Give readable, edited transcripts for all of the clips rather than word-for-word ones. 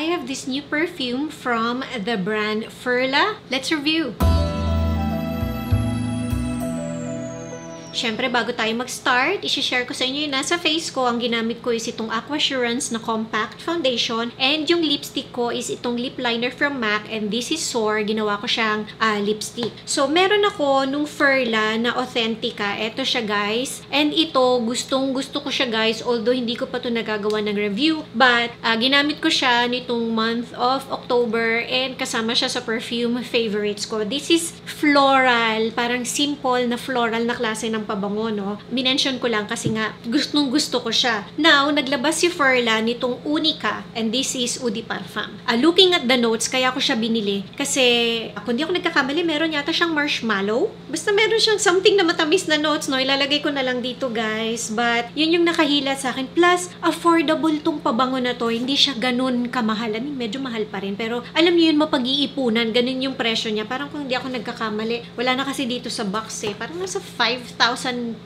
I have this new perfume from the brand Furla. Let's review! Siyempre, bago tayo mag-start, isi-share ko sa inyo yung nasa face ko. Ang ginamit ko is itong Aquassurance na Compact Foundation. And yung lipstick ko is itong lip liner from MAC. And this is Soar. Ginawa ko siyang lipstick. So, meron ako nung Furla na Authentica. Ito siya, guys. And ito, gustong-gusto ko siya, guys. Although, hindi ko pa ito nagagawa ng review. But, ginamit ko siya nitong month of October. And kasama siya sa perfume favorites ko. This is floral. Parang simple na floral na klase ng pabango, no? Minention ko lang kasi nga gustong-gusto ko siya. Now, naglabas si Furla nitong Unica, and this is Eau de Parfum. Looking at the notes, kaya ko siya binili kasi kung di ako nagkakamali, meron yata siyang marshmallow. Basta meron siyang something na matamis na notes, no? Ilalagay ko na lang dito, guys. But, yun yung nakahila sa akin. Plus, affordable tong pabango na to. Hindi siya ganun kamahal. I mean, medyo mahal pa rin. Pero, alam niyo yun, mapag-iipunan. Ganun yung presyo niya. Parang kung di ako nagkakamali, wala na kasi dito sa box eh. Parang nasa 5,000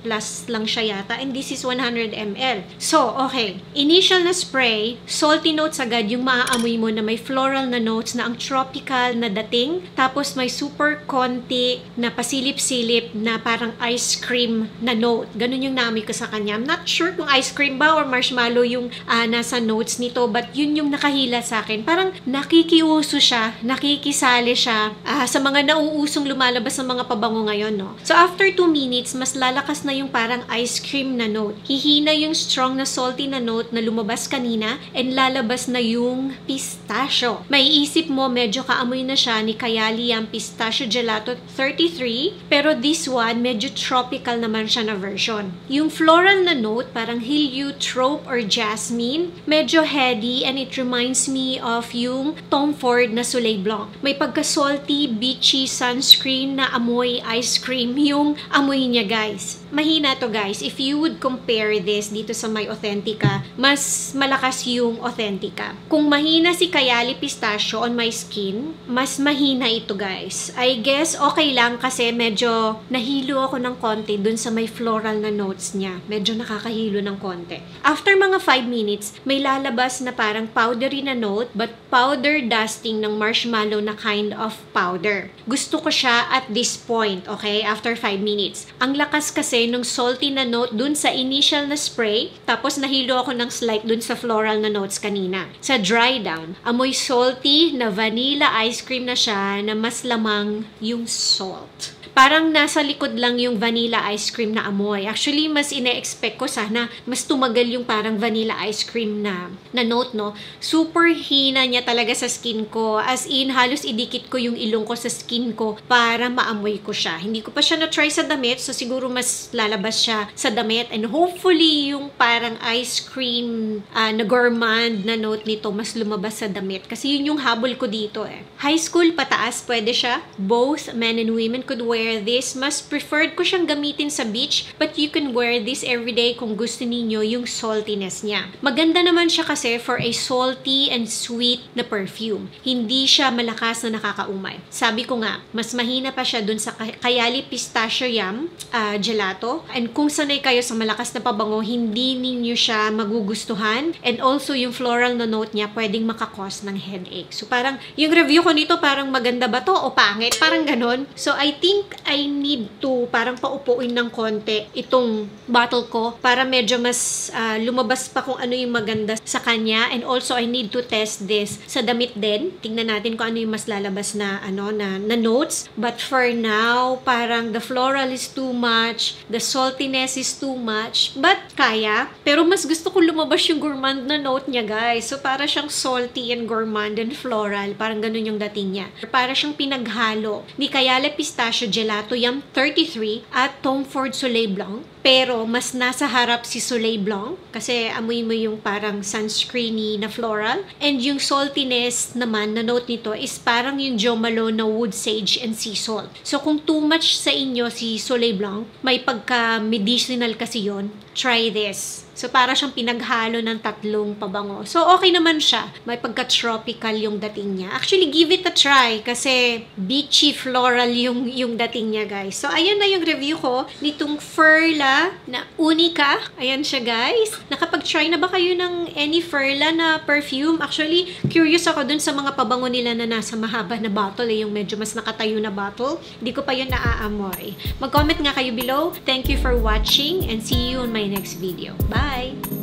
plus lang siya yata, and this is 100 ml. So, okay. Initial na spray, salty notes agad yung maaamoy mo na may floral na notes na ang tropical na dating. Tapos may super konti na pasilip-silip na parang ice cream na note. Ganun yung naamoy ko sa kanya. I'm not sure kung ice cream ba or marshmallow yung nasa notes nito, but yun yung nakahila sa akin. Parang nakikiuso siya, nakikisali siya sa mga nauusong lumalabas ng mga pabango ngayon, no? So, after 2 minutes, mas lalakas na yung parang ice cream na note. Hihina yung strong na salty na note na lumabas kanina, and lalabas na yung pistachio. May isip mo, medyo kaamoy na siya ni Kayali ang Pistachio Gelato 33, pero this one, medyo tropical naman siya na version. Yung floral na note, parang heliotrope or jasmine, medyo heady, and it reminds me of yung Tom Ford na Soleil Blanc. May pagka-salty, beachy sunscreen na amoy ice cream yung amoy niya, guys. Mahina to, guys. If you would compare this dito sa may Authentica, mas malakas yung Authentica. Kung mahina si Kayali Pistachio on my skin, mas mahina ito, guys. I guess okay lang kasi medyo nahilo ako ng konti dun sa may floral na notes niya. Medyo nakakahilo ng konti. After mga 5 minutes, may lalabas na parang powdery na note, but powder dusting ng marshmallow na kind of powder. Gusto ko siya at this point, okay? After 5 minutes. Ang lakas kasi nung salty na note dun sa initial na spray, tapos nahilo ako ng slight dun sa floral na notes kanina. Sa dry down, amoy salty na vanilla ice cream na siya na mas lamang yung salt. Parang nasa likod lang yung vanilla ice cream na amoy. Actually, mas ine-expect ko sana mas tumagal yung parang vanilla ice cream na note, no? Super hina niya talaga sa skin ko. As in, halos idikit ko yung ilong ko sa skin ko para maamoy ko siya. Hindi ko pa siya na-try sa damit, so siguro mas lalabas siya sa damit. And hopefully, yung parang ice cream na gourmand na note nito mas lumabas sa damit. Kasi yun yung habol ko dito eh. High school pataas, pwede siya. Both men and women could wear this. Mas preferred ko siyang gamitin sa beach, but you can wear this everyday kung gusto ninyo yung saltiness niya. Maganda naman siya kasi for a salty and sweet na perfume. Hindi siya malakas na nakakaumay. Sabi ko nga, mas mahina pa siya dun sa Kayali Pistachio Yum Gelato. And kung sanay kayo sa malakas na pabango, hindi ninyo siya magugustuhan. And also, yung floral na note niya, pwedeng makakos ng headache. So, parang, yung review ko nito, parang maganda ba to o pangit? Parang ganon. So, I think I need to parang paupuin ng konti itong bottle ko para medyo mas lumabas pa kung ano yung maganda sa kanya. And also, I need to test this sa damit din. Tingnan natin kung ano yung mas lalabas na, na notes. But for now, parang the floral is too much, the saltiness is too much, but kaya. Pero mas gusto ko lumabas yung gourmand na note niya, guys. So, para siyang salty and gourmand and floral. Parang ganun yung dating niya. Para siyang pinaghalo ni Kayali Pistachio Gelato Yum 33 at Tom Ford Soleil Blanc. Pero mas nasa harap si Soleil Blanc kasi amoy mo yung parang sunscreeny na floral. And yung saltiness naman na note nito is parang yung Jo Malone na wood sage and sea salt. So kung too much sa inyo si Soleil Blanc, may pagka-medicinal kasi yon, try this. So, para siyang pinaghalo ng tatlong pabango. So, okay naman siya. May pagka-tropical yung dating niya. Actually, give it a try kasi beachy floral yung dating niya, guys. So, ayan na yung review ko nitong Furla na Unica. Ayan siya, guys. Nakapag-try na ba kayo ng any Furla na perfume? Actually, curious ako dun sa mga pabango nila na nasa mahaba na bottle, yung medyo mas nakatayo na bottle. Hindi ko pa yun naaamoy. Mag-comment nga kayo below. Thank you for watching and see you on my next video. Bye!